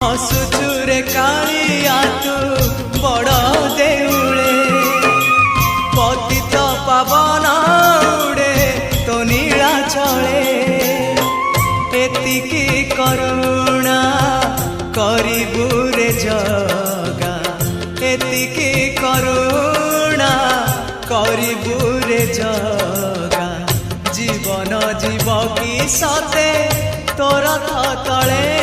हसुचुरे कालिया तू बड़ देउले पतित पावन उड़े तो नीला चले एतिकी करुणा करिबु रे जगा एतिकी करुणा करिबु रे जगा जीवन जीव की सते तोर तले